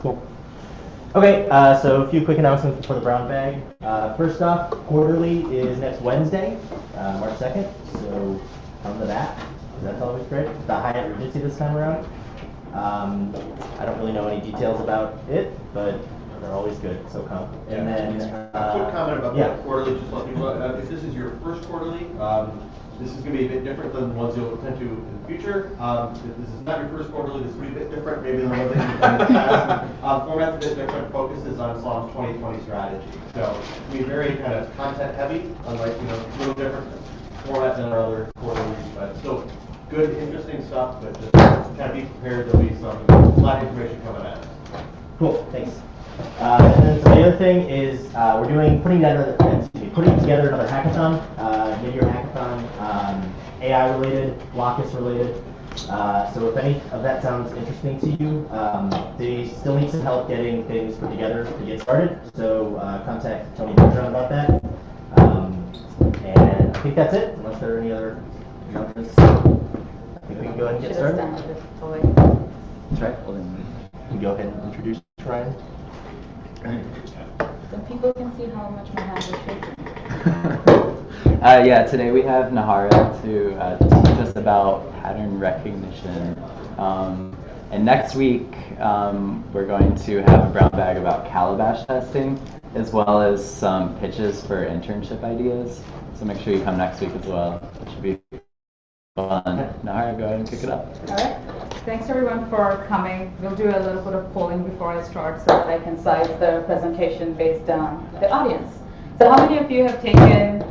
Cool. Okay, so a few quick announcements before the brown bag. First off, quarterly is next Wednesday, March 2nd, so come to that. That's always great. The Hyatt Regency this time around. I don't really know any details about it, but they're always good, so come. And then a quick comment about the quarterly, just let me know. If this is your first quarterly, this is going to be a bit different than the ones you'll attend to in the future. If this is not your first quarterly, this will be a bit different maybe than the ones that you've done in the past. Format's a bit different, focuses on Islam's 2020 strategy. So it'll be very kind of content heavy, unlike, a little different format than our other quarterlies, but still good, interesting stuff, but just kind of be prepared. There'll be a lot of information coming at us. Cool, thanks. And then so the other thing is we're putting together another hackathon, mid-year hackathon, AI related, Locus related. So if any of that sounds interesting to you, they still need some help getting things put together to get started. So contact Tony Bergeron about that. And I think that's it, unless there are any other announcements. I think we can go ahead and get started. That's right. Well, then you can go ahead and introduce Ryan. So people can see how much my hands are shaking. Yeah, today we have Nihara to teach us about pattern recognition. And next week, we're going to have a brown bag about calabash testing, as well as some pitches for internship ideas. So make sure you come next week as well. It should be fun. Nihara, go ahead and pick it up. All right. Thanks everyone for coming. We'll do a little bit of polling before I start so that I can size the presentation based on the audience. So how many of you have taken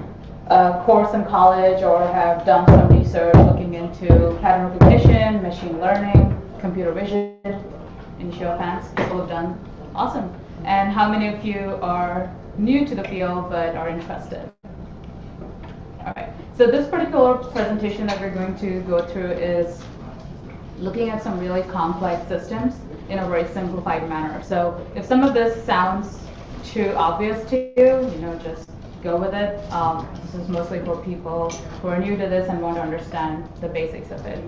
a course in college or have done some research looking into pattern recognition, machine learning, computer vision? Any show of hands? People have done? Awesome. And how many of you are new to the field but are interested? All right. So this particular presentation that we're going to go through is looking at some really complex systems in a very simplified manner. So if some of this sounds too obvious to you, just go with it. This is mostly for people who are new to this and want to understand the basics of it.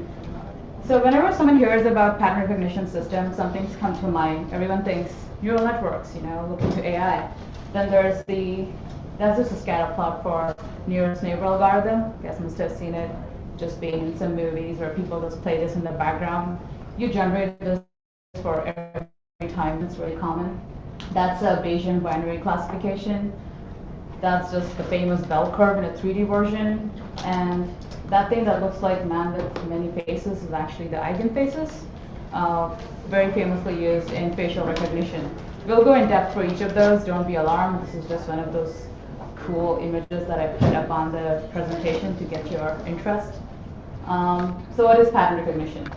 So whenever someone hears about pattern recognition systems, some things come to mind. Everyone thinks neural networks, looking to AI. Then there's just a scatter plot for nearest neighbor algorithm. You guys must have seen it just being in some movies where people just play this in the background. You generate this for every time, it's really common. That's a Bayesian binary classification. That's just the famous bell curve in a 3D version. And that thing that looks like man with many faces is actually the eigenfaces, very famously used in facial recognition. We'll go in depth for each of those, don't be alarmed. This is just one of those cool images that I put up on the presentation to get your interest. So what is pattern recognition?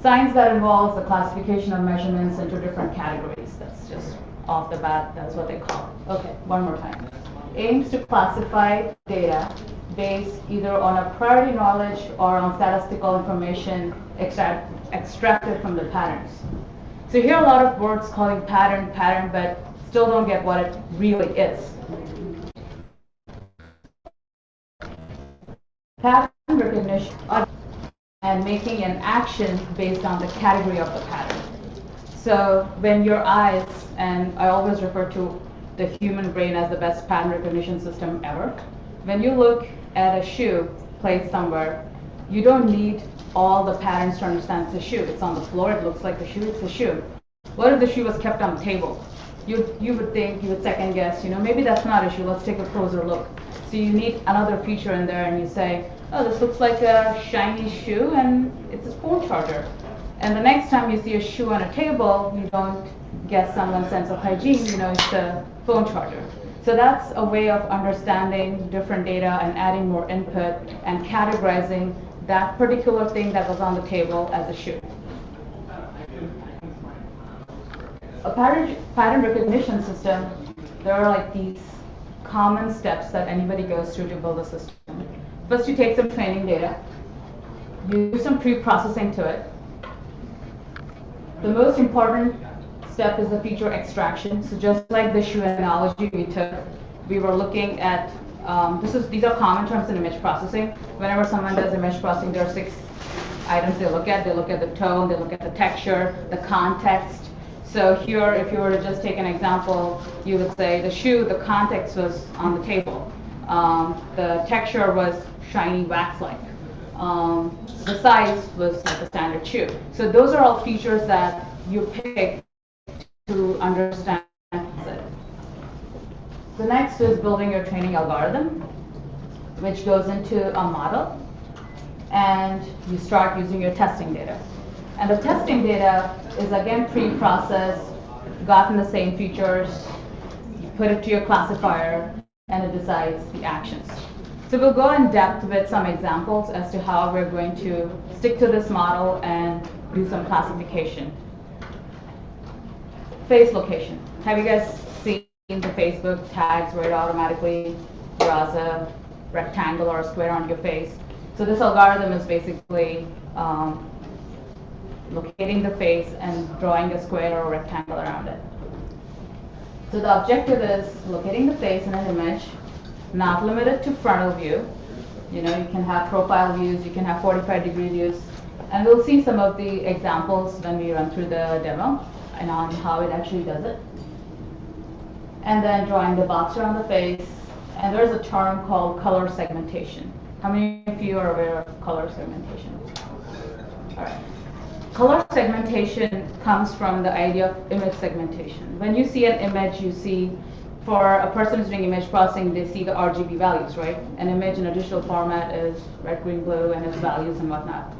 Science that involves the classification of measurements into different categories. That's just off the bat, that's what they call it. Okay, one more time. Aims to classify data based either on a priority knowledge or on statistical information extracted from the patterns. So you hear a lot of words calling pattern, but still don't get what it really is. Pattern recognition and making an action based on the category of the pattern. So when your eyes, and I always refer to the human brain as the best pattern recognition system ever, when you look at a shoe placed somewhere, you don't need all the patterns to understand it's a shoe. It's on the floor, it looks like a shoe, it's a shoe. What if the shoe was kept on the table? You would second guess, maybe that's not a shoe, let's take a closer look. So you need another feature in there and you say, oh, this looks like a shiny shoe and it's a phone charger. And the next time you see a shoe on a table, you don't guess someone's sense of hygiene, it's a phone charger. So that's a way of understanding different data and adding more input and categorizing that particular thing that was on the table as a shoe. A pattern recognition system, there are like these common steps that anybody goes through to build a system. First, you take some training data, you do some pre-processing to it. The most important step is the feature extraction. So just like the shoe analogy we took, we were looking at, these are common terms in image processing. Whenever someone does image processing, there are 6 items they look at. They look at the tone, they look at the texture, the context, So here, if you were to just take an example, you would say the shoe, the context was on the table. The texture was shiny wax-like. The size was like a standard shoe. So those are all features that you pick to understand it. The next is building your training algorithm, which goes into a model, and you start using your testing data. And the testing data is again pre-processed, gotten the same features, you put it to your classifier, and it decides the actions. So we'll go in depth with some examples as to how we're going to stick to this model and do some classification. Face location. Have you guys seen the Facebook tags where it automatically draws a rectangle or a square on your face? So this algorithm is basically locating the face and drawing a square or rectangle around it. So the objective is locating the face in an image, not limited to frontal view. You know, you can have profile views, you can have 45-degree views, and we'll see some of the examples when we run through the demo and on how it actually does it. And then drawing the box around the face, and there's a term called color segmentation. How many of you are aware of color segmentation? All right. Color segmentation comes from the idea of image segmentation. When you see an image, you see, for a person who's doing image processing, they see the RGB values, right? An image in a digital format is red, green, blue, and its values and whatnot.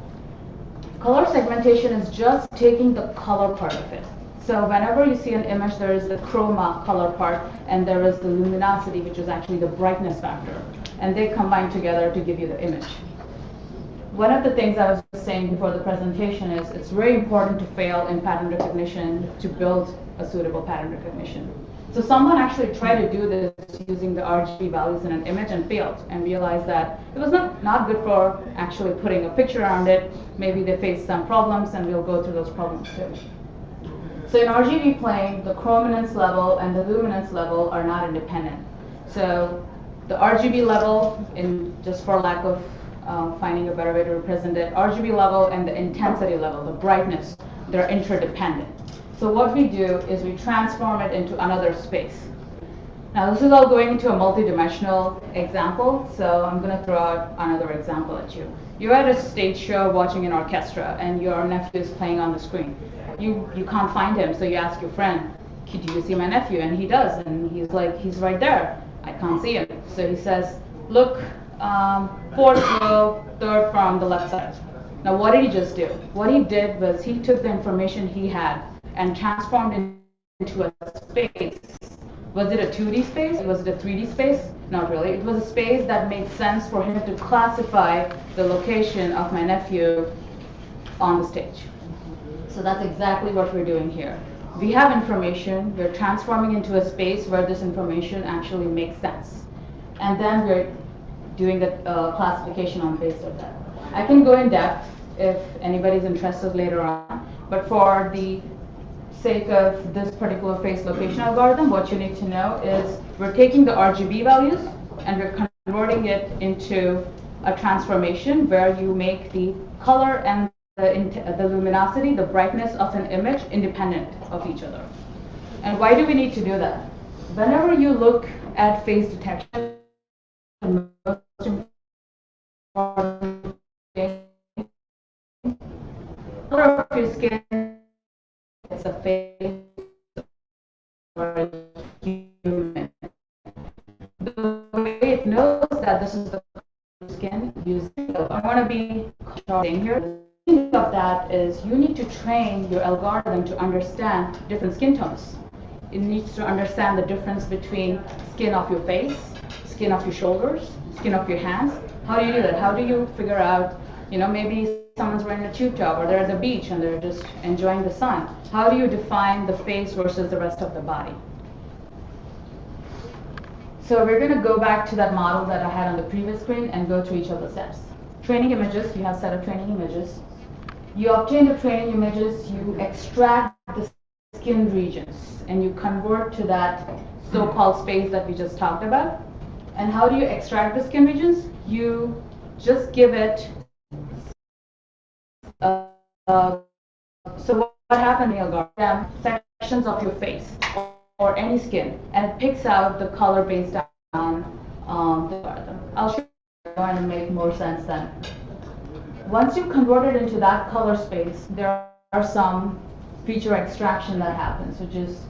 Color segmentation is just taking the color part of it. So whenever you see an image, there is the chroma color part, and there is the luminosity, which is actually the brightness factor. And they combine together to give you the image. One of the things I was saying before the presentation is it's very important to fail in pattern recognition to build a suitable pattern recognition. So someone actually tried to do this using the RGB values in an image and failed and realized that it was not good for actually putting a picture around it. Maybe they faced some problems, and we'll go through those problems too. So in RGB plane, the chrominance level and the luminance level are not independent. So the RGB level, just for lack of finding a better way to represent it, RGB level and the intensity level, the brightness, they're interdependent. So what we do is we transform it into another space. Now this is all going into a multi-dimensional example, so I'm going to throw out another example at you. You're at a stage show watching an orchestra, and your nephew is playing on the screen. You can't find him, so you ask your friend, do you see my nephew? And he does, and he's like, he's right there. I can't see him. So he says, look, fourth row, third from the left side. Now what did he just do? What he did was he took the information he had and transformed it into a space. Was it a 2D space? Was it a 3D space? Not really. It was a space that made sense for him to classify the location of my nephew on the stage. So that's exactly what we're doing here. We have information, we're transforming into a space where this information actually makes sense. And then we're doing the classification on base of that. I can go in depth if anybody's interested later on, but for the sake of this particular face location algorithm, what you need to know is we're taking the RGB values and we're converting it into a transformation where you make the color and the luminosity, the brightness of an image independent of each other. And why do we need to do that? Whenever you look at face detection, the most important thing, color of your skin, it's a face or a human. The way it knows that this is the skin, I want to be shorting here. The thing of that is you need to train your algorithm to understand different skin tones. It needs to understand the difference between skin of your face, skin of your shoulders, skin of your hands. How do you do that? How do you figure out, maybe someone's wearing a tube top or they're at the beach and they're just enjoying the sun. How do you define the face versus the rest of the body? So we're going to go back to that model that I had on the previous screen and go through each of the steps. Training images, you have a set of training images. You obtain the training images, you extract the skin regions, and you convert to that so-called space that we just talked about. And how do you extract the skin regions? You just give it so what happened in the algorithm? expressions of your face or any skin, and it picks out the color based on the algorithm. I'll show you and it'll make more sense then. Once you convert it into that color space, there are some feature extraction that happens, which is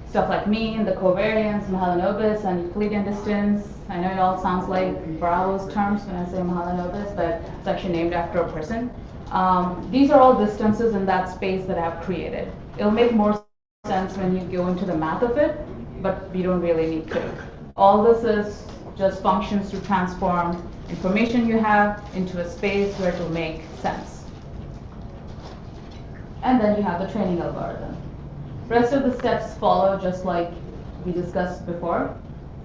stuff like mean, the covariance, Mahalanobis, and Euclidean distance. I know it all sounds like Bravo's terms when I say Mahalanobis, but it's actually named after a person. These are all distances in that space that I've created. It'll make more sense when you go into the math of it, but we don't really need to. All this is just functions to transform information you have into a space where it will make sense. And then you have the training algorithm. Rest of the steps follow just like we discussed before.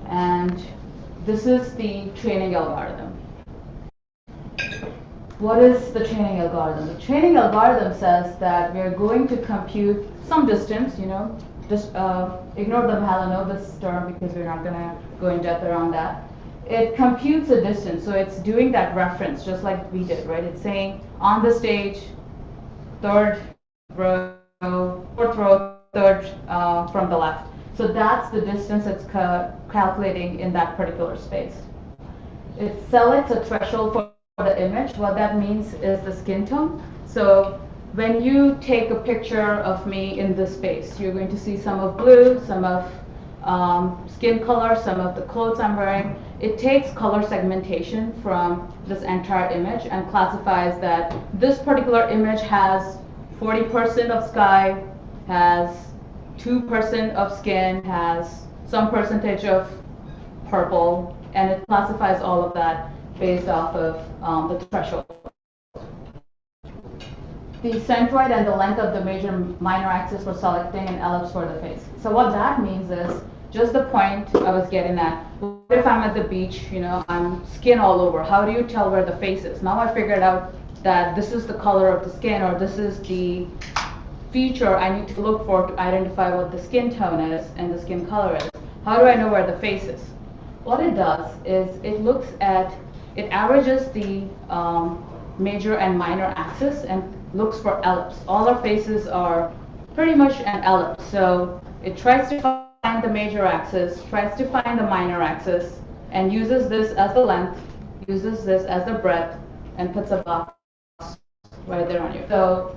And this is the training algorithm. What is the training algorithm? The training algorithm says that we're going to compute some distance, just ignore the Mahalanobis term because we're not going to go in depth around that. It computes a distance, so it's doing that reference just like we did, right? It's saying on the stage, third row, fourth row, third from the left. So that's the distance it's calculating in that particular space. It selects a threshold for the image. What that means is the skin tone. So when you take a picture of me in this space, you're going to see some of blue, some of skin color, some of the clothes I'm wearing. It takes color segmentation from this entire image and classifies that this particular image has 40% of sky, has 2% of skin, has some percentage of purple, and it classifies all of that based off of the threshold. The centroid and the length of the major and minor axis for selecting an ellipse for the face. So what that means is just the point I was getting at. What if I'm at the beach, I'm skin all over? How do you tell where the face is? Now I figured out that this is the color of the skin, or this is the feature I need to look for to identify what the skin tone is and the skin color is. How do I know where the face is? What it does is it averages the major and minor axis and looks for ellipse. All our faces are pretty much an ellipse. So it tries to find the major axis, tries to find the minor axis, and uses this as the length, uses this as the breadth, and puts a box right there on you. So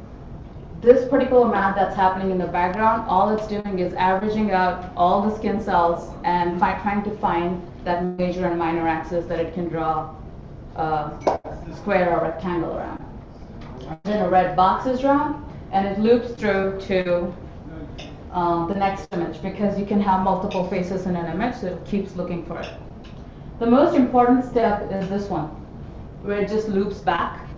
this particular math that's happening in the background, all it's doing is averaging out all the skin cells and trying to find that major and minor axis that it can draw a square or rectangle around. Then a red box is drawn, and it loops through to the next image, because you can have multiple faces in an image, so it keeps looking for it. The most important step is this one, where it just loops back.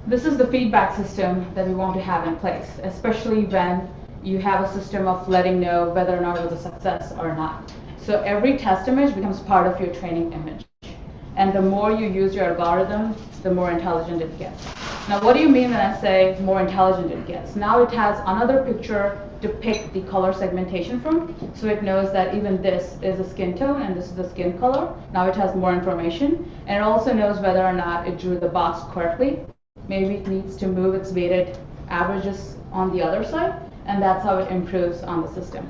This is the feedback system that we want to have in place, especially when you have a system of letting know whether or not it was a success or not. So every test image becomes part of your training image. And the more you use your algorithm, the more intelligent it gets. Now, what do you mean when I say more intelligent it gets? Now it has another picture to pick the color segmentation from, so it knows that even this is a skin tone and this is the skin color. Now it has more information, and it also knows whether or not it drew the box correctly. Maybe it needs to move its weighted averages on the other side, and that's how it improves on the system.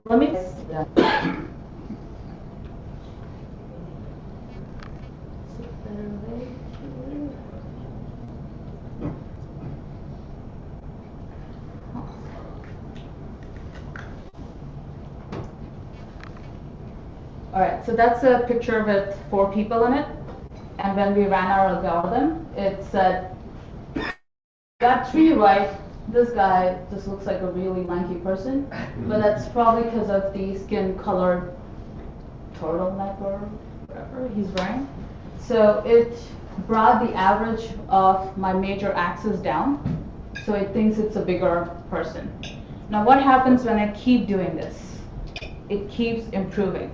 Let me. All right, so that's a picture with 4 people in it. And when we ran our algorithm, it said, got 3 right. This guy just looks like a really lanky person, but that's probably because of the skin colored turtleneck or whatever he's wearing. So it brought the average of my major axis down, so it thinks it's a bigger person. Now what happens when I keep doing this? It keeps improving.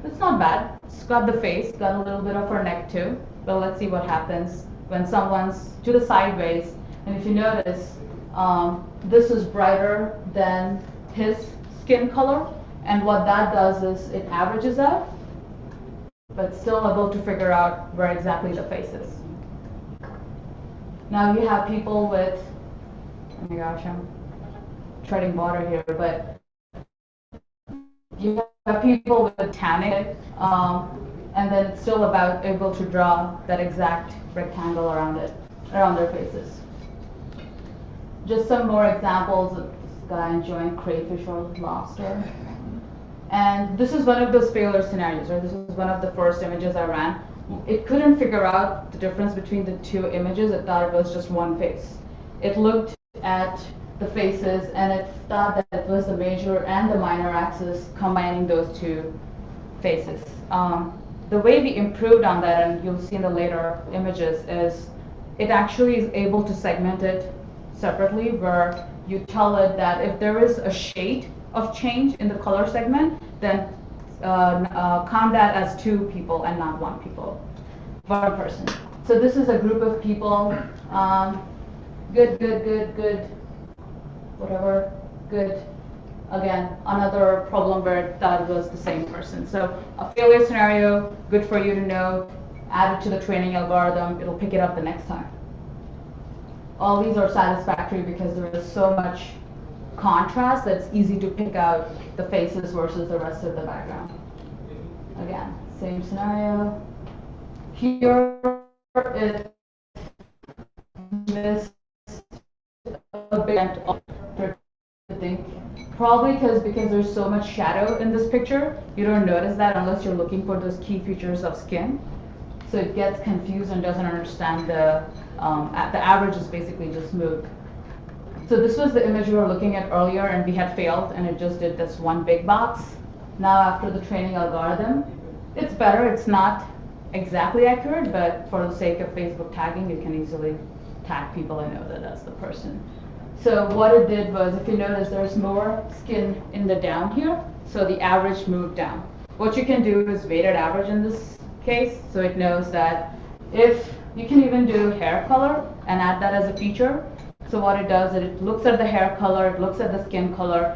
It's not bad. It's got the face, got a little bit of her neck too, but let's see what happens when someone's to the sideways. And if you notice, this is brighter than his skin color, And what that does is it averages out, but still able to figure out where exactly the face is. Now you have people with, oh my gosh, I'm treading water here, but you have people with tanning, and then it's still about able to draw that exact rectangle around it, around their faces. Just some more examples of this guy enjoying crayfish or lobster. And this is one of those failure scenarios, right? This is one of the first images I ran. It couldn't figure out the difference between the two images. It thought it was just one face. It looked at the faces and it thought that it was the major and the minor axis combining those two faces. The way we improved on that, and you'll see in the later images, is it actually is able to segment it separately, where you tell it that if there is a shade of change in the color segment, then count that as two people and not one person. So this is a group of people, good, whatever, good. Again, another problem where that was the same person. So a failure scenario, good for you to know, add it to the training algorithm, it'll pick it up the next time. All these are satisfactory because there is so much contrast that it's easy to pick out the faces versus the rest of the background. Again, same scenario. Here it missed a big thing. Probably because there's so much shadow in this picture, you don't notice that unless you're looking for those key features of skin. So it gets confused and doesn't understand the average is basically just moved. So this was the image we were looking at earlier and we had failed and it just did this one big box. Now after the training algorithm, it's better. It's not exactly accurate, but for the sake of Facebook tagging, you can easily tag people and know that that's the person. So what it did was, if you notice, there's more skin in the down here, so the average moved down. What you can do is weighted average in this case, so it knows that if you can even do hair color and add that as a feature. So what it does is it looks at the hair color, it looks at the skin color,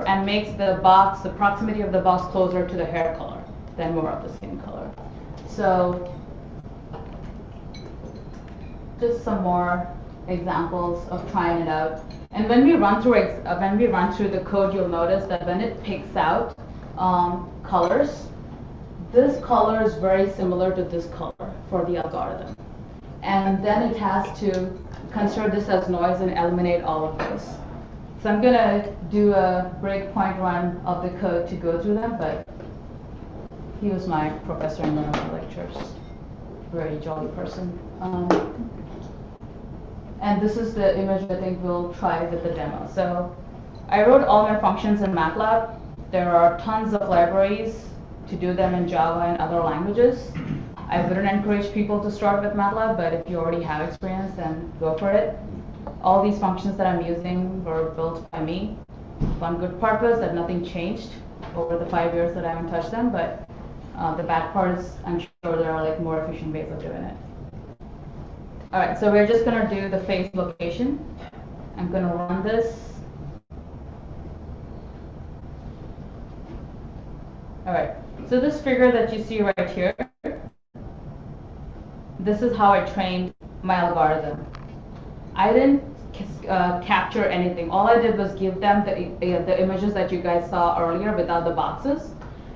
and makes the box, the proximity of the box closer to the hair color than more of the skin color. So just some more examples of trying it out. And when we run through the code, you'll notice that when it picks out colors, this color is very similar to this color for the algorithm. And then it has to consider this as noise and eliminate all of those. So I'm gonna do a breakpoint run of the code to go through them, but he was my professor in one of my lectures. Very jolly person. And this is the image I think we'll try with the demo. So I wrote all my functions in MATLAB. There are tons of libraries to do them in Java and other languages. I wouldn't encourage people to start with MATLAB, but if you already have experience, then go for it. All these functions that I'm using were built by me. One good part was that nothing changed over the 5 years that I haven't touched them, but the bad part is I'm sure there are like more efficient ways of doing it. All right, so we're just gonna do the face location. I'm gonna run this. All right, so this figure that you see right here, this is how I trained my algorithm. I didn't capture anything. All I did was give them the images that you guys saw earlier without the boxes,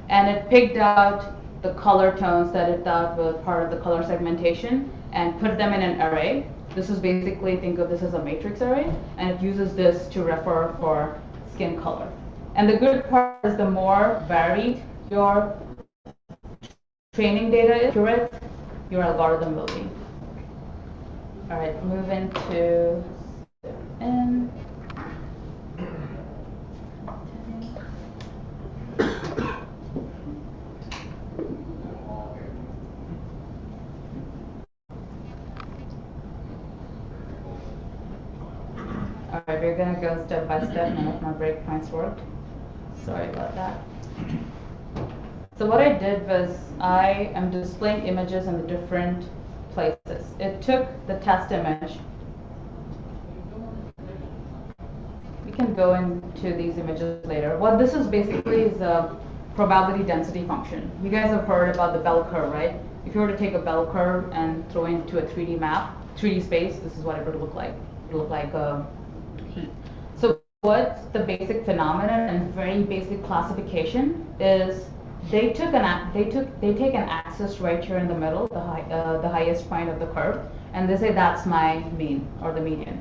and it picked out the color tones that it thought were part of the color segmentation and put them in an array. This is basically, think of this as a matrix array, and it uses this to refer for skin color. And the good part is the more varied your training data is, accurate your algorithm will be. All right, move into in. All right, we're gonna go step by step. None of my breakpoints worked. Sorry about that. So what I did was I am displaying images in the different places. It took the test image. We can go into these images later. What this is basically is a probability density function. You guys have heard about the bell curve, right? If you were to take a bell curve and throw it into a 3D map, 3D space, this is what it would look like. It would look like heat. So what's the basic phenomenon and very basic classification is they take an axis right here in the middle, the highest point of the curve, and they say that's my mean or the median.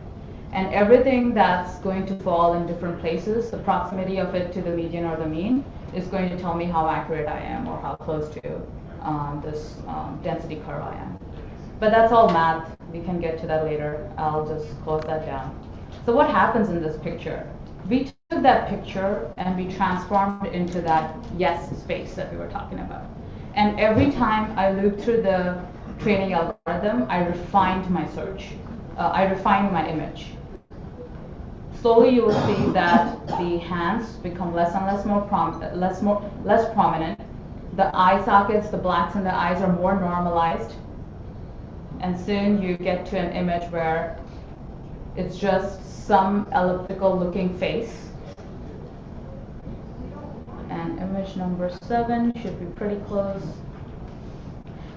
And everything that's going to fall in different places, the proximity of it to the median or the mean, is going to tell me how accurate I am or how close to this density curve I am. But that's all math. We can get to that later. I'll just close that down. So what happens in this picture? We took that picture and we transformed it into that yes space that we were talking about. And every time I looped through the training algorithm, I refined my search. I refined my image. Slowly you will see that the hands become less and less prominent. The eye sockets, the blacks in the eyes are more normalized. And soon you get to an image where it's just some elliptical looking face. And image number 7 should be pretty close.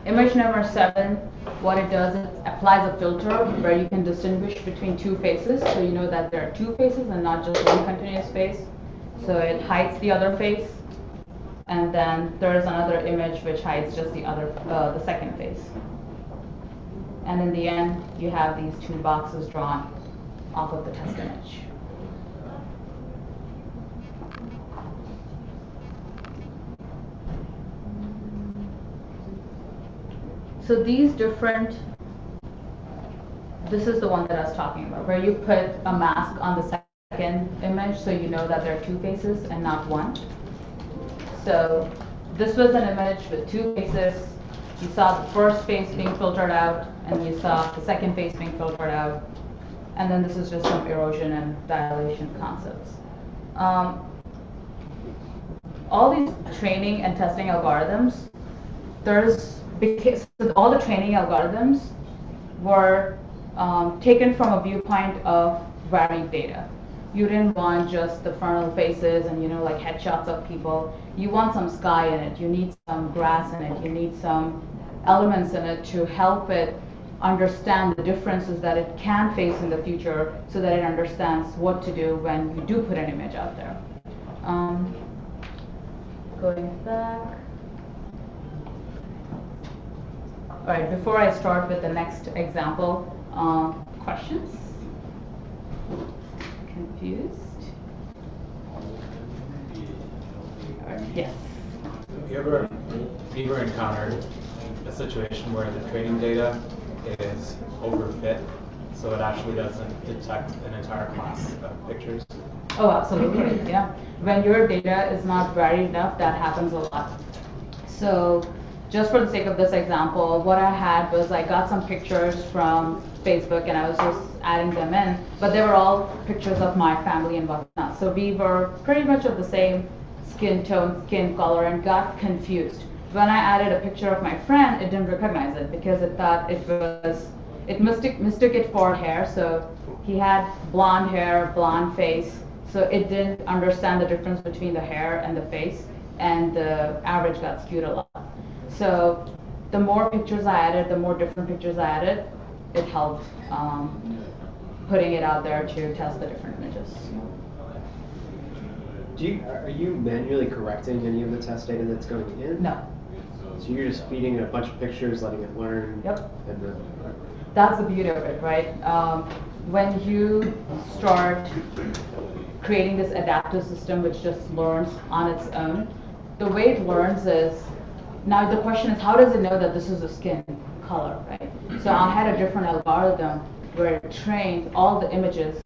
Image number 7, what it does is it applies a filter where you can distinguish between two faces, so you know that there are two faces and not just one continuous face. So it hides the other face, and then there is another image which hides just the second face. And in the end, you have these two boxes drawn off of the test image. So these different, this is the one that I was talking about, where you put a mask on the second image so you know that there are two faces and not one. So this was an image with two faces. You saw the first face being filtered out, and you saw the second face being filtered out. And then this is just some erosion and dilation concepts. All these training and testing algorithms, because all the training algorithms were taken from a viewpoint of varied data. You didn't want just the frontal faces and like headshots of people. You want some sky in it. You need some grass in it. You need some elements in it to help it understand the differences that it can face in the future, so that it understands what to do when you do put an image out there. Going back. All right, before I start with the next example, questions? Confused? All right, yes. Have you ever encountered a situation where the training data is overfit, so it actually doesn't detect an entire class of pictures? Oh, absolutely, yeah. When your data is not varied enough, that happens a lot. So just for the sake of this example, what I had was I got some pictures from Facebook and I was just adding them in, but they were all pictures of my family and whatnot. So we were pretty much of the same skin tone, skin color, and got confused. When I added a picture of my friend, it didn't recognize it because it thought it mistook it for hair. So he had blonde hair, blonde face, so it didn't understand the difference between the hair and the face, and the average got skewed a lot. So the more pictures I added, the more different pictures I added, it helped putting it out there to test the different images. Are you manually correcting any of the test data that's going in? No. So you're just feeding it a bunch of pictures, letting it learn? Yep. And then, That's the beauty of it, right? When you start creating this adaptive system which just learns on its own, the way it learns is, now the question is, how does it know that this is a skin color, right? So I had a different algorithm where it trained all the images,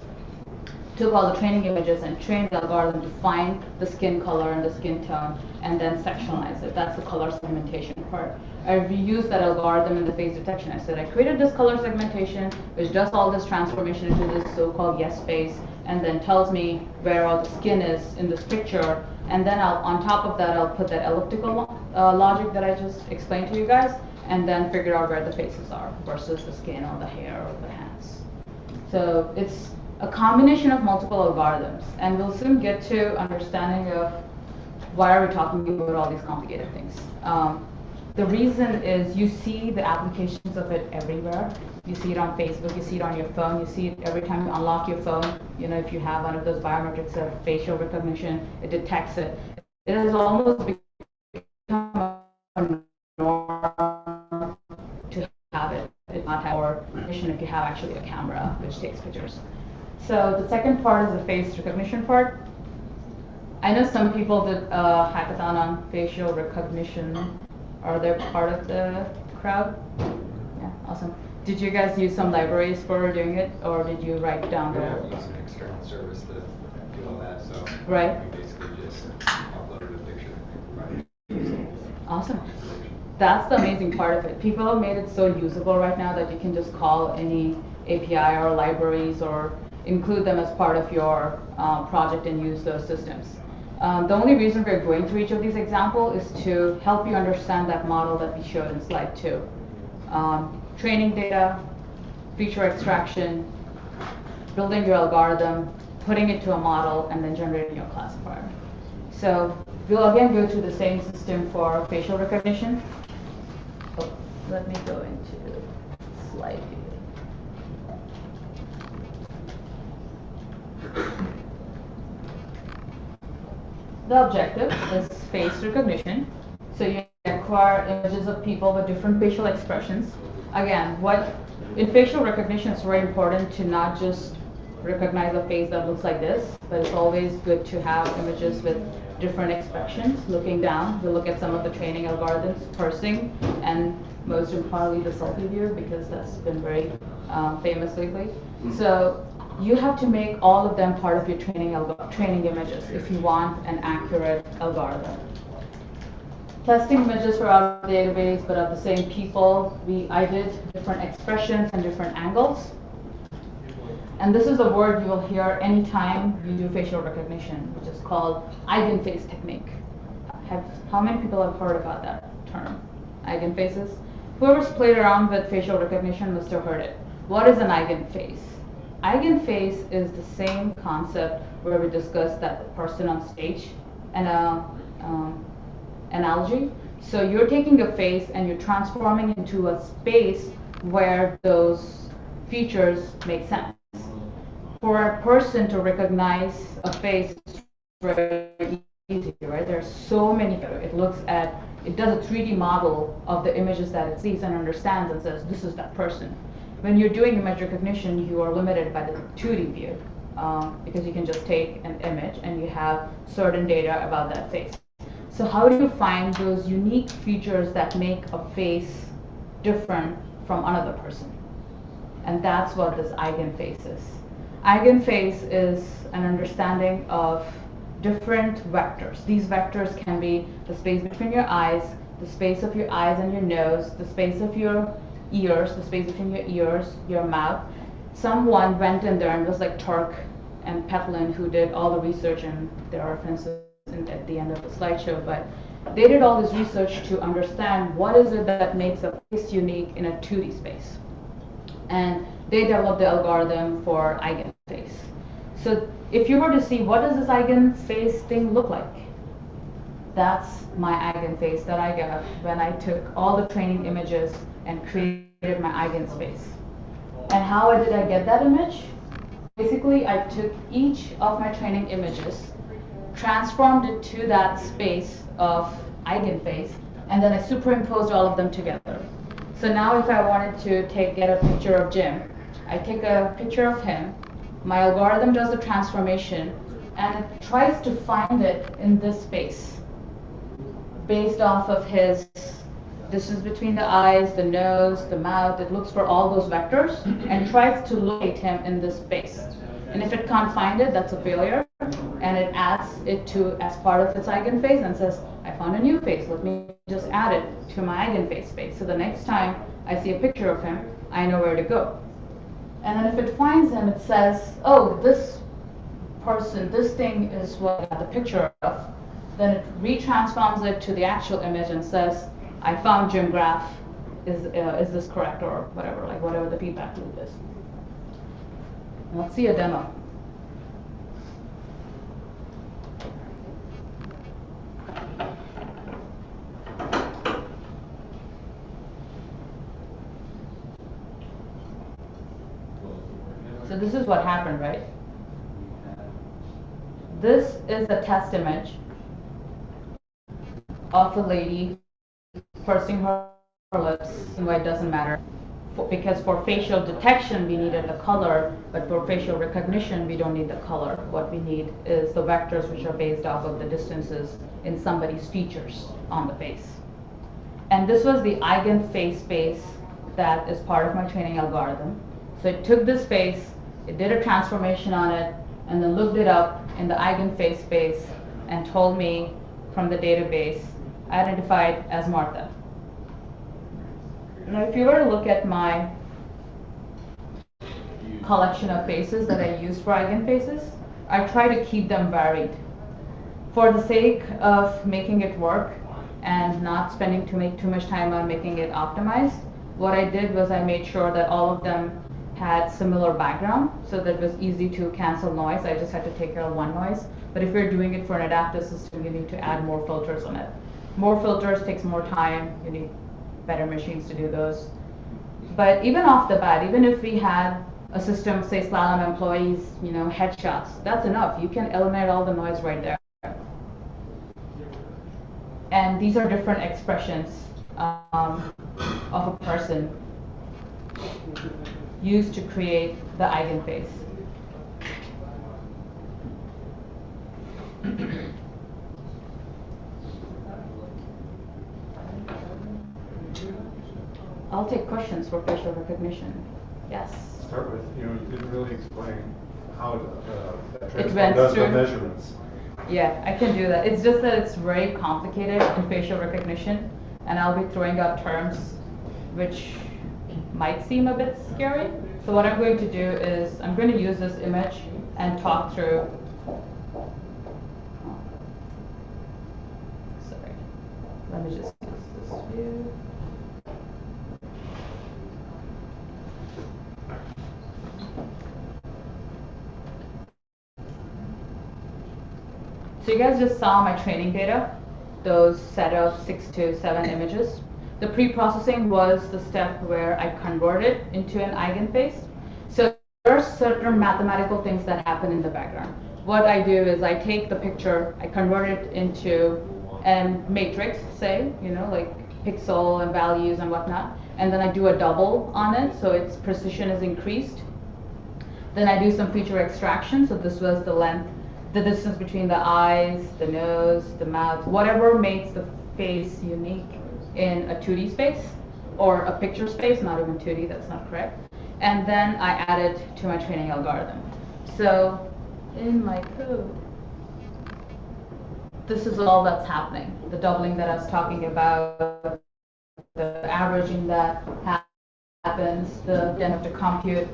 took all the training images and trained the algorithm to find the skin color and the skin tone and then sectionalize it. That's the color segmentation part. I reused that algorithm in the face detection. I said I created this color segmentation which does all this transformation into this so-called yes face and then tells me where all the skin is in this picture, and then on top of that I'll put that elliptical logic that I just explained to you guys, and then figure out where the faces are versus the skin or the hair or the hands. So it's a combination of multiple algorithms, and we'll soon get to understanding of why are we talking about all these complicated things. The reason is you see the applications of it everywhere. You see it on Facebook, you see it on your phone, you see it every time you unlock your phone. You know, if you have one of those biometrics of facial recognition, it detects it. It has almost become a norm to have it. It's not have or recognition if you have actually a camera which takes pictures. So the second part is the face recognition part. I know some people did a hackathon on facial recognition. Are they part of the crowd? Yeah, awesome. Did you guys use some libraries for doing it, or did you write down the? We use an external service to do all that, so right. we basically just uploaded a picture. Awesome. That's the amazing part of it. People have made it so usable right now that you can just call any API or libraries or include them as part of your project and use those systems. The only reason we're going through each of these examples is to help you understand that model that we showed in slide 2. Training data, feature extraction, building your algorithm, putting it to a model, and then generating your classifier. So we'll again go through the same system for facial recognition. Oh, let me go into slide view. The objective is face recognition. So you acquire images of people with different facial expressions. Again, in facial recognition, it's very important to not just recognize a face that looks like this, but it's always good to have images with different expressions. Looking down, we'll look at some of the training algorithms, parsing, and most importantly the selfie view, because that's been very famous lately. So you have to make all of them part of your training images if you want an accurate algorithm. Testing images for our database, but of the same people, I did different expressions and different angles. And this is a word you will hear anytime you do facial recognition, which is called eigenface technique. How many people have heard about that term? Eigenfaces? Whoever's played around with facial recognition must have heard it. What is an eigenface? Eigenface is the same concept where we discussed that person on stage and analogy. So you're taking a face and you're transforming into a space where those features make sense. For a person to recognize a face is very easy, right? There's so many. It does a 3D model of the images that it sees and understands and says, this is that person. When you're doing image recognition, you are limited by the 2D view because you can just take an image and you have certain data about that face. So how do you find those unique features that make a face different from another person? And that's what this eigenface is. Eigenface is an understanding of different vectors. These vectors can be the space between your eyes, the space of your eyes and your nose, the space of your ears, the space between your ears, your mouth. Someone went in there and was like Turk and Petlin who did all the research, and there are references at the end of the slideshow, but they did all this research to understand what is it that makes a face unique in a 2D space. And they developed the algorithm for eigenface. So if you were to see what does this eigenface thing look like, that's my eigenface that I got when I took all the training images and created my eigenspace. And how did I get that image? Basically, I took each of my training images, transformed it to that space of eigenface, and then I superimposed all of them together. So now if I wanted to get a picture of Jim, I take a picture of him, my algorithm does the transformation, and it tries to find it in this space based off of his distance between the eyes, the nose, the mouth. It looks for all those vectors and tries to locate him in this space. And if it can't find it, that's a failure, and it adds it as part of its eigenface and says, I found a new face, let me just add it to my eigenface space. So the next time I see a picture of him, I know where to go. And then if it finds him, it says, oh, this person, this thing is what I got the picture of. Then it retransforms it to the actual image and says, I found Jim Graff, is this correct, or whatever the feedback loop is. Let's see a demo. So this is what happened, right? This is a test image of a lady pursing her lips. Why it doesn't matter. Because for facial detection we needed the color, but for facial recognition we don't need the color. What we need is the vectors which are based off of the distances in somebody's features on the face. And this was the eigenface space that is part of my training algorithm. So it took this face, it did a transformation on it, and then looked it up in the eigenface space and told me from the database, identified as Martha. Now if you were to look at my collection of faces that I used for eigenfaces, I try to keep them varied. For the sake of making it work and not spending too much time on making it optimized, what I did was I made sure that all of them had similar background so that it was easy to cancel noise. I just had to take care of one noise. But if you're doing it for an adaptive system, you need to add more filters on it. More filters takes more time. You need better machines to do those. But even off the bat, even if we had a system, say Slalom employees, headshots, that's enough. You can eliminate all the noise right there. And these are different expressions of a person used to create the eigenface. I'll take questions for facial recognition. Yes? Start with, you didn't really explain how that It transform went does the through- measurements. Yeah, I can do that. It's just that it's very complicated in facial recognition, and I'll be throwing out terms which might seem a bit scary. So what I'm going to do is I'm going to use this image and talk through. Sorry, let me just use this view. So you guys just saw my training data, those set of 6 to 7 images. The pre-processing was the step where I convert it into an eigenface. So there are certain mathematical things that happen in the background. What I do is I take the picture, I convert it into a matrix, say, like pixel and values and whatnot, and then I do a double on it, so its precision is increased. Then I do some feature extraction, so this was the length, the distance between the eyes, the nose, the mouth, whatever makes the face unique in a 2D space or a picture space, not even 2D, that's not correct. And then I add it to my training algorithm. So in my code, this is all that's happening. The doubling that I was talking about, the averaging that happens, then have to compute.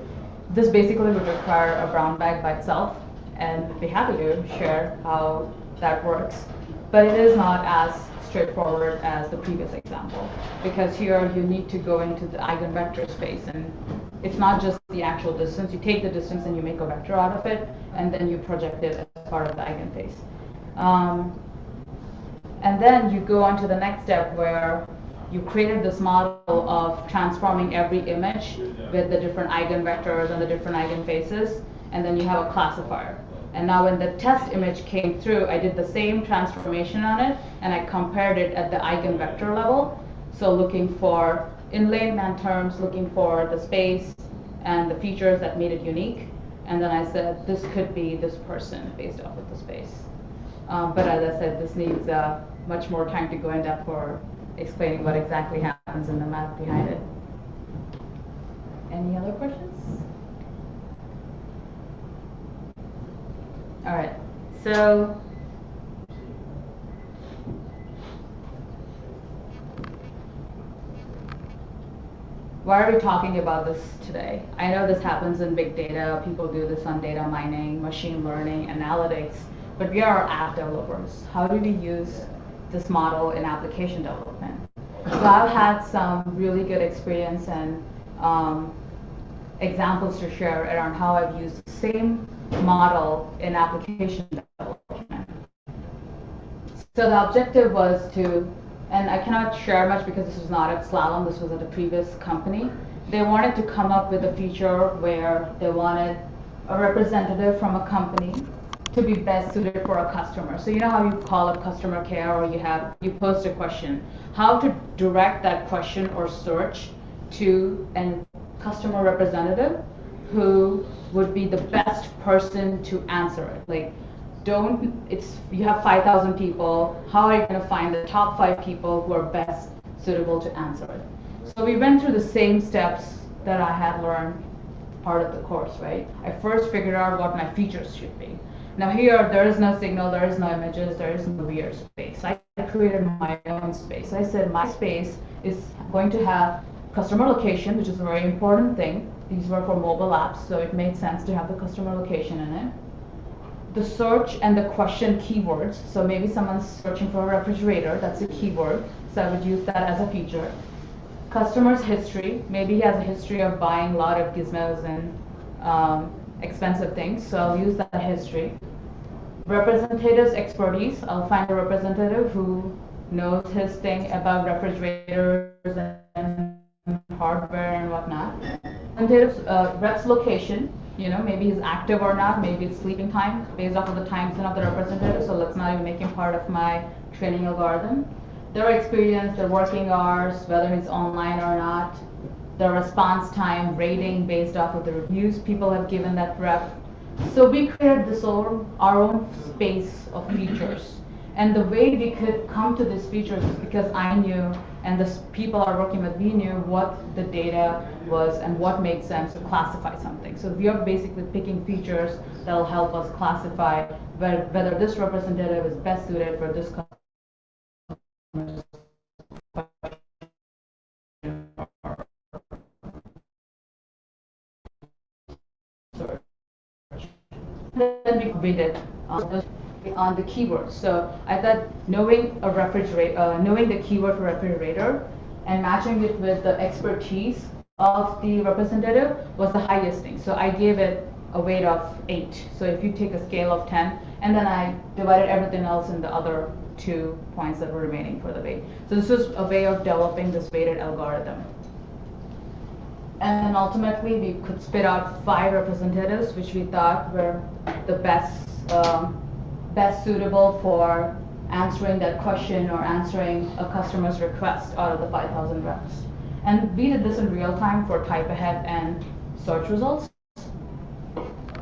This basically would require a brown bag by itself, and be happy to share how that works. But it is not as straightforward as the previous example, because here you need to go into the eigenvector space, and it's not just the actual distance. You take the distance and you make a vector out of it, and then you project it as part of the eigenface. And then you go on to the next step where you created this model of transforming every image with the different eigenvectors and the different eigenfaces, and then you have a classifier. And now when the test image came through, I did the same transformation on it, and I compared it at the eigenvector level. So looking for, in layman terms, looking for the space and the features that made it unique. And then I said, this could be this person based off of the space. But as I said, this needs much more time to go in depth for explaining what exactly happens in the math behind it. Any other questions? All right, so why are we talking about this today? I know this happens in big data. People do this on data mining, machine learning, analytics, but we are app developers. How do we use this model in application development? So I've had some really good experience in examples to share around how I've used the same model in application development. So the objective was to, and I cannot share much because this was not at Slalom, this was at a previous company. They wanted to come up with a feature where they wanted a representative from a company to be best suited for a customer. So you know how you call up customer care or you post a question, how to direct that question or search to a customer representative who would be the best person to answer it. Like, you have 5,000 people, how are you going to find the top 5 people who are best suitable to answer it? So we went through the same steps that I had learned part of the course, right? I first figured out what my features should be. Now here, there is no signal, there is no images, there is no weird space. I created my own space. I said my space is going to have customer location, which is a very important thing. These were for mobile apps, so it made sense to have the customer location in it. The search and the question keywords, so maybe someone's searching for a refrigerator, that's a keyword, so I would use that as a feature. Customer's history, maybe he has a history of buying a lot of gizmos and expensive things, so I'll use that history. Representative's expertise, I'll find a representative who knows his thing about refrigerators and hardware and whatnot. Representative's rep's location, maybe he's active or not, maybe it's sleeping time based off of the time zone of the representative, so let's not even make him part of my training algorithm. Their experience, their working hours, whether he's online or not, the response time, rating based off of the reviews people have given that rep. So we created our own space of features. And the way we could come to these features is because I knew, and the people I were working with, we knew what the data was and what made sense to classify something. So we are basically picking features that will help us classify whether this representative is best suited for this customer. Then we bid it on the keywords. So I thought knowing the keyword for refrigerator and matching it with the expertise of the representative was the highest thing. So I gave it a weight of 8. So if you take a scale of 10, and then I divided everything else in the other 2 points that were remaining for the weight. So this was a way of developing this weighted algorithm. And then ultimately we could spit out 5 representatives which we thought were the best suitable for answering that question or answering a customer's request out of the 5,000 reps. And we did this in real time for type ahead and search results.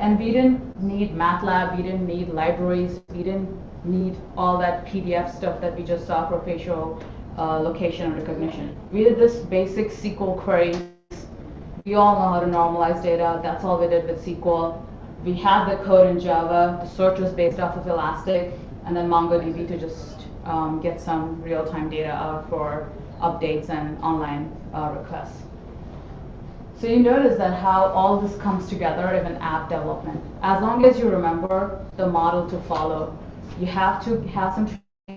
And we didn't need MATLAB, we didn't need libraries, we didn't need all that PDF stuff that we just saw for facial location and recognition. We did this basic SQL queries. We all know how to normalize data. That's all we did with SQL. We had the code in Java. The search was based off of Elastic, and then MongoDB to just get some real-time data out for updates and online requests. So you notice that how all this comes together in an app development. As long as you remember the model to follow, you have to have some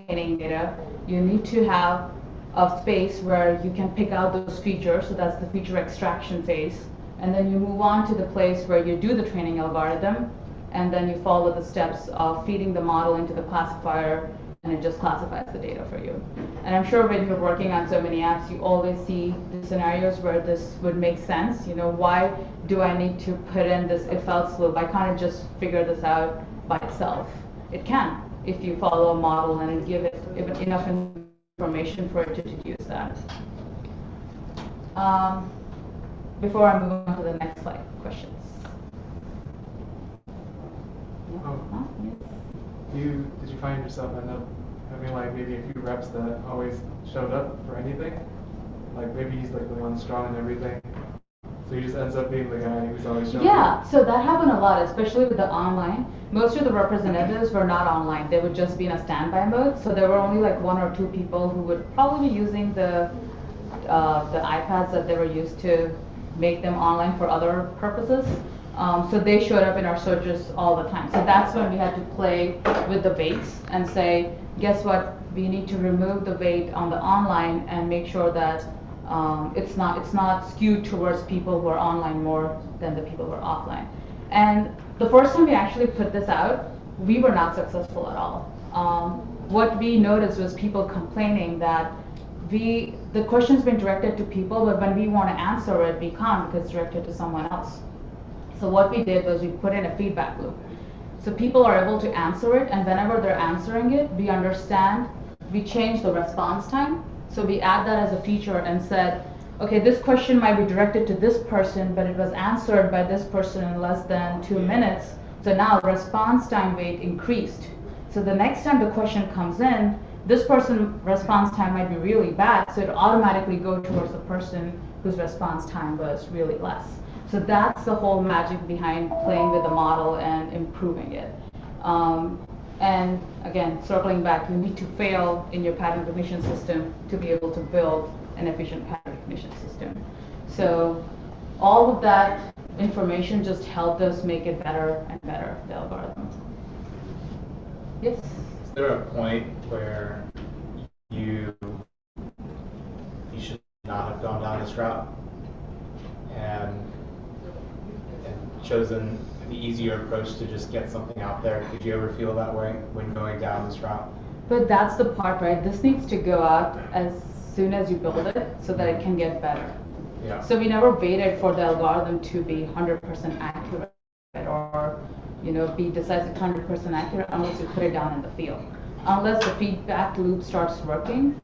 training data. You need to have a space where you can pick out those features, so that's the feature extraction phase. And then you move on to the place where you do the training algorithm, and then you follow the steps of feeding the model into the classifier, and it just classifies the data for you. And I'm sure when you're working on so many apps, you always see the scenarios where this would make sense. Why do I need to put in this if-else loop? Why can't it just figure this out by itself? It can, if you follow a model and give it enough information for it to deduce that. Before I move on to the next slide, questions? Did you find yourself end up having like maybe a few reps that always showed up for anything? Like maybe he's like the one strong in everything, so he just ends up being the guy who's always showing up? Yeah, so that happened a lot, especially with the online. Most of the representatives were not online. They would just be in a standby mode. So there were only like 1 or 2 people who would probably be using the iPads that they were used to make them online for other purposes. So they showed up in our searches all the time. So that's when we had to play with the weights and say, guess what? We need to remove the weight on the online and make sure that It's not skewed towards people who are online more than the people who are offline. And the first time we actually put this out, we were not successful at all. What we noticed was people complaining that the question's been directed to people, but when we want to answer it, we can't because it's directed to someone else. So what we did was we put in a feedback loop. So people are able to answer it, and whenever they're answering it, we understand, we change the response time. So we add that as a feature and said, okay, this question might be directed to this person, but it was answered by this person in less than 2 minutes. So now response time weight increased. So the next time the question comes in, this person's response time might be really bad, so it automatically go towards the person whose response time was really less. So that's the whole magic behind playing with the model and improving it. And again, circling back, you need to fail in your pattern recognition system to be able to build an efficient pattern recognition system. So all of that information just helped us make it better and better, the algorithm. Yes? Is there a point where you should not have gone down this route and chosen the easier approach to just get something out there? Did you ever feel that way when going down this route? But that's the part, right? This needs to go out as soon as you build it so that it can get better. Yeah. So we never waited for the algorithm to be 100% accurate or be decisive 100% accurate unless you put it down in the field. Unless the feedback loop starts working,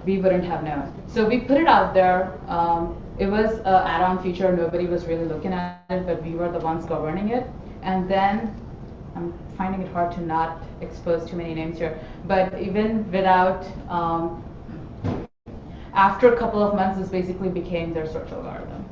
we wouldn't have known. So we put it out there. It was an add-on feature. Nobody was really looking at it, but we were the ones governing it. And then I'm finding it hard to not expose too many names here. But even without, after a couple of months, this basically became their search algorithm.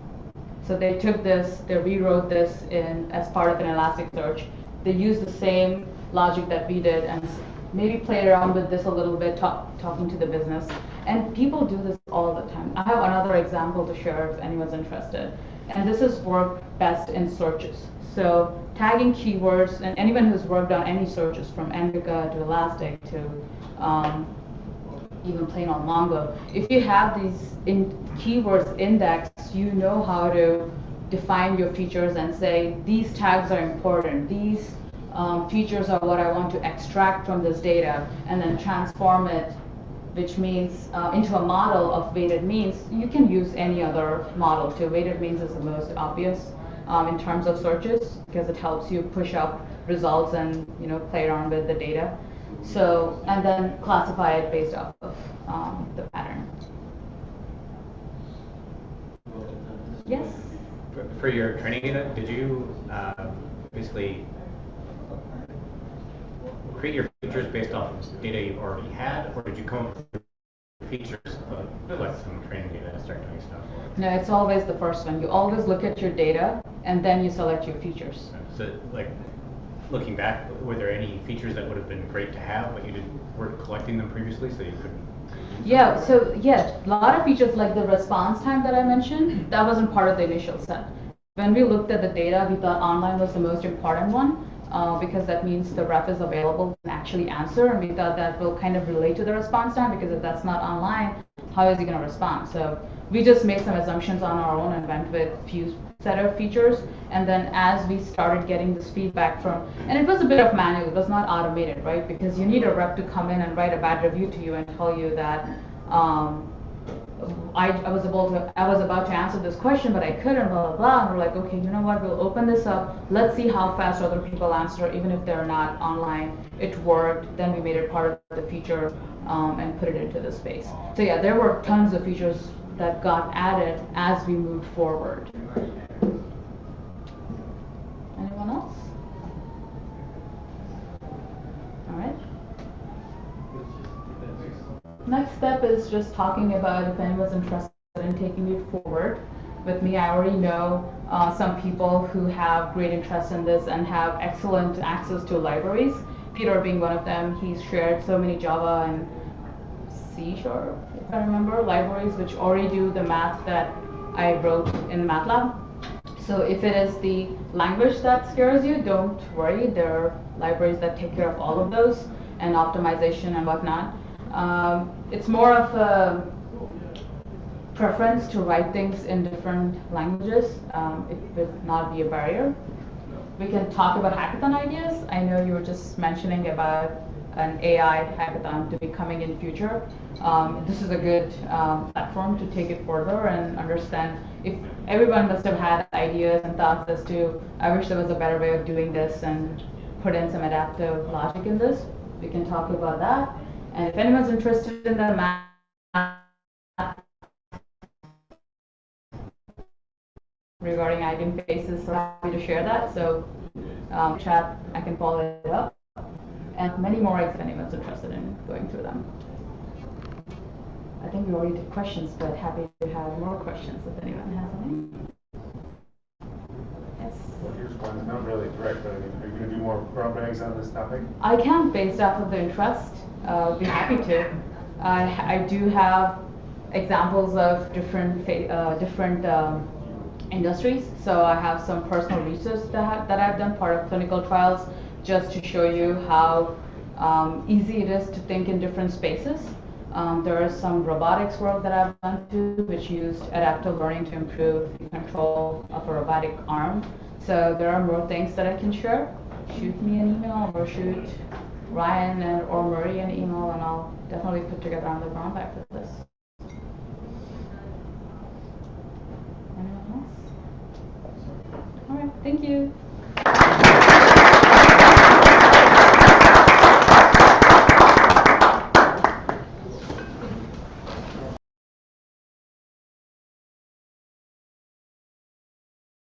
So they took this, they rewrote this as part of an Elasticsearch. They used the same logic that we did and maybe played around with this a little bit, talking to the business. And people do this all the time. I have another example to share if anyone's interested. And this is worked best in searches. So tagging keywords, and anyone who's worked on any searches from Envica to Elastic to even plain on Mongo, if you have these keywords indexed, you know how to define your features and say, these tags are important, these features are what I want to extract from this data, and then transform it, which means into a model of weighted means. You can use any other model too. Weighted means is the most obvious in terms of searches because it helps you push up results and play around with the data. So, and then classify it based off of the pattern. Yes? For your training data, did you basically create your features based off of data you already had, or did you come up with features collect some training data and start doing stuff? No, it's always the first one. You always look at your data and then you select your features. So, like, looking back, were there any features that would have been great to have, but you weren't collecting them previously, so you couldn't? Yeah, so yes, a lot of features like the response time that I mentioned, that wasn't part of the initial set. When we looked at the data, we thought online was the most important one because that means the ref is available and actually answer, and we thought that will kind of relate to the response time because if that's not online, how is he going to respond? So we just made some assumptions on our own and went with few set of features, and then as we started getting this feedback from, and it was a bit of manual, it was not automated, right? Because you need a rep to come in and write a bad review to you and tell you that I was about to answer this question, but I couldn't, blah, blah, blah. And we're like, okay, you know what, we'll open this up. Let's see how fast other people answer, even if they're not online. It worked. Then we made it part of the feature and put it into the space. So yeah, there were tons of features that got added as we moved forward. Anyone else? All right. Next step is just talking about if anyone's interested in taking it forward. With me, I already know some people who have great interest in this and have excellent access to libraries. Peter being one of them, he's shared so many Java and C#, if I remember, libraries which already do the math that I wrote in MATLAB. So if it is the language that scares you, don't worry. There are libraries that take care of all of those and optimization and whatnot. It's more of a preference to write things in different languages, it would not be a barrier. We can talk about hackathon ideas. I know you were just mentioning about an AI hackathon to be coming in future. This is a good platform to take it further and understand if everyone must have had ideas and thoughts as to, I wish there was a better way of doing this and put in some adaptive logic in this. We can talk about that. And if anyone's interested in the math regarding eigenfaces, so happy to share that. So chat, I can follow it up. And many more if anyone's interested in going through them. I think we already did questions, but happy to have more questions if anyone has any. Yes? Well, here's one, not really direct, but I mean, are you going to do more brown bags on this topic? I can, based off of the interest. Be happy to. I do have examples of different industries. So I have some personal research that I've done, part of clinical trials, just to show you how easy it is to think in different spaces. There is some robotics work that I've done too, which used adaptive learning to improve the control of a robotic arm. So there are more things that I can share. Shoot me an email or shoot Ryan or Murray an email, and I'll definitely put together on the brown bag for this. Anyone else? All right, thank you.